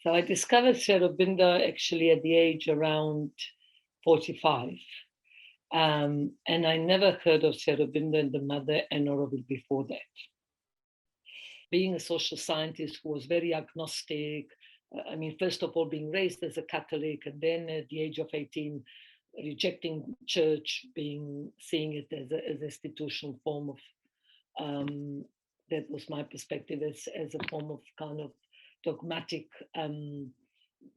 So I discovered Aurobindo actually at the age around 45. And I never heard of Aurobindo and the mother and Aurobindo before that. Being a social scientist who was very agnostic, I mean, first of all, being raised as a Catholic, and then at the age of 18, rejecting church, seeing it as an institutional form of, that was my perspective, as a form of kind of dogmatic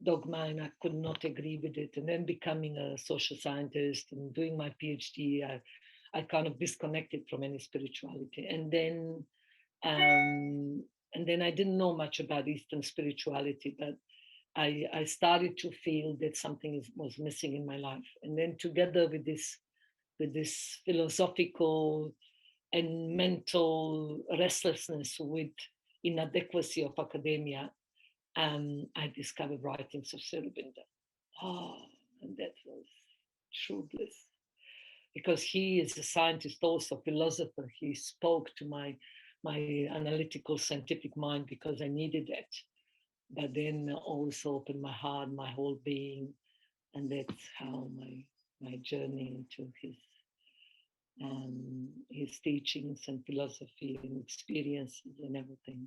dogma, and I could not agree with it. And then becoming a social scientist and doing my PhD, I kind of disconnected from any spirituality. And then I didn't know much about Eastern spirituality, but I started to feel that something was missing in my life. And then together with this philosophical and mental restlessness with inadequacy of academia, I discovered writings of Aurobindo. Oh, and that was true bliss. Because he is a scientist, also philosopher. He spoke to my analytical, scientific mind because I needed that. But then also opened my heart, my whole being, and that's how my journey into his teachings and philosophy and experiences and everything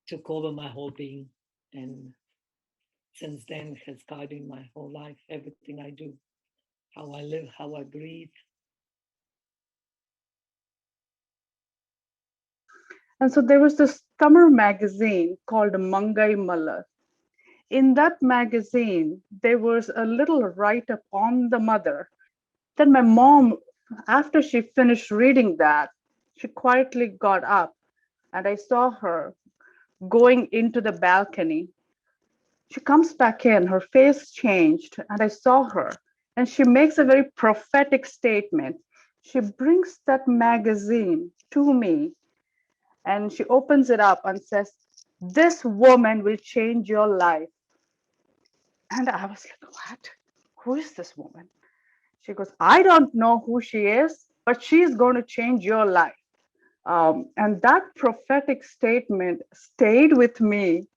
took over my whole being, and since then has guided my whole life, everything I do, how I live, how I breathe. And so there was this summer magazine called Mangai Mala. In that magazine, there was a little write up on the mother. Then my mom, after she finished reading that, she quietly got up and I saw her going into the balcony. She comes back in, her face changed, and I saw her. And she makes a very prophetic statement. She brings that magazine to me and she opens it up and says, "This woman will change your life." And I was like, "What? Who is this woman?" She goes, "I don't know who she is, but she's going to change your life." And that prophetic statement stayed with me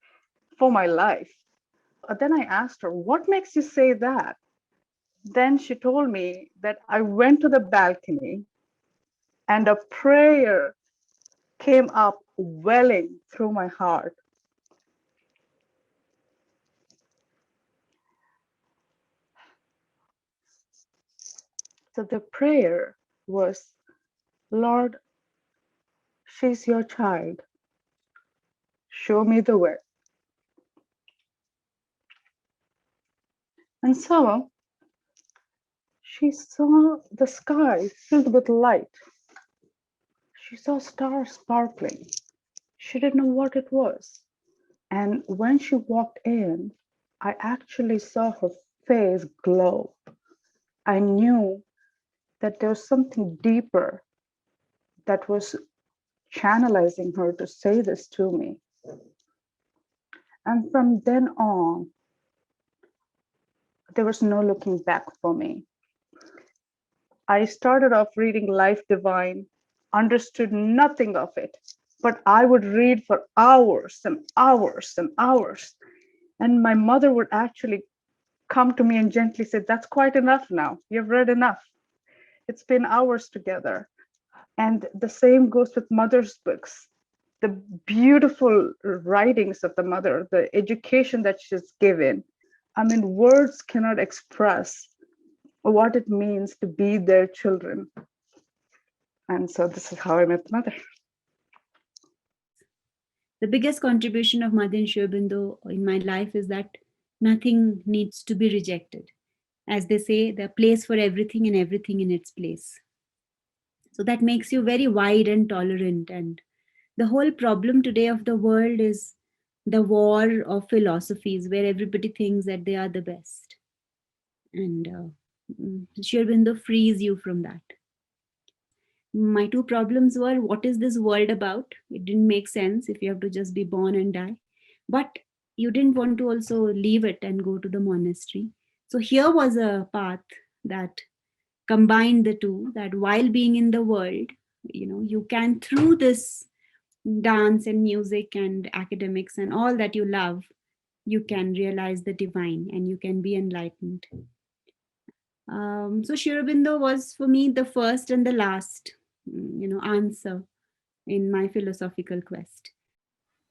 for my life. Then I asked her, "What makes you say that?" Then she told me that I went to the balcony and a prayer came up welling through my heart. So the prayer was, "Lord, she's your child. Show me the way." And so she saw the sky filled with light. She saw stars sparkling. She didn't know what it was. And when she walked in, I actually saw her face glow. I knew that there was something deeper that was channelizing her to say this to me. And from then on, there was no looking back for me. I started off reading Life Divine, understood nothing of it, but I would read for hours and hours and hours. And my mother would actually come to me and gently say, "That's quite enough now. You've read enough. It's been hours together." And the same goes with mother's books. The beautiful writings of the mother, the education that she's given. I mean, words cannot express what it means to be their children. And so this is how I met mother. The biggest contribution of Mother Aurobindo in my life is that nothing needs to be rejected. As they say, the place for everything and everything in its place. So that makes you very wide and tolerant. And the whole problem today of the world is the war of philosophies where everybody thinks that they are the best. And Sri Aurobindo frees you from that. My two problems were, what is this world about? It didn't make sense if you have to just be born and die. But you didn't want to also leave it and go to the monastery. So here was a path that combined the two, that while being in the world, you can, through this dance and music and academics and all that you love, you can realize the divine and you can be enlightened. So Sri Aurobindo was for me the first and the last, answer in my philosophical quest.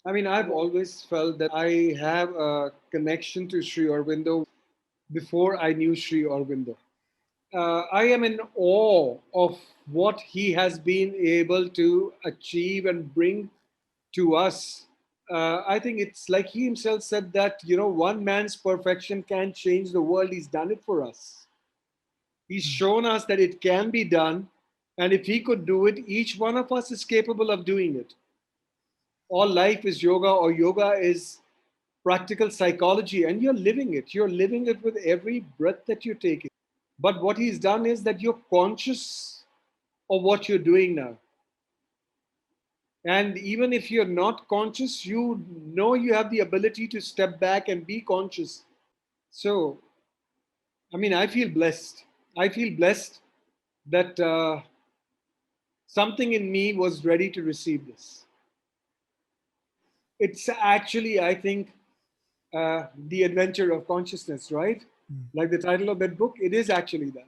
I mean, I've always felt that I have a connection to Sri Aurobindo before I knew Sri Aurobindo. I am in awe of what he has been able to achieve and bring to us. I think it's like he himself said that, one man's perfection can change the world. He's done it for us. He's shown us that it can be done. And if he could do it, each one of us is capable of doing it. All life is yoga, or yoga is practical psychology, and you're living it. You're living it with every breath that you're taking. But what he's done is that you're conscious of what you're doing now. And even if you're not conscious, you know you have the ability to step back and be conscious. So, I mean, I feel blessed. I feel blessed that something in me was ready to receive this. It's actually, I think, the adventure of consciousness, right? Like the title of that book, it is actually that.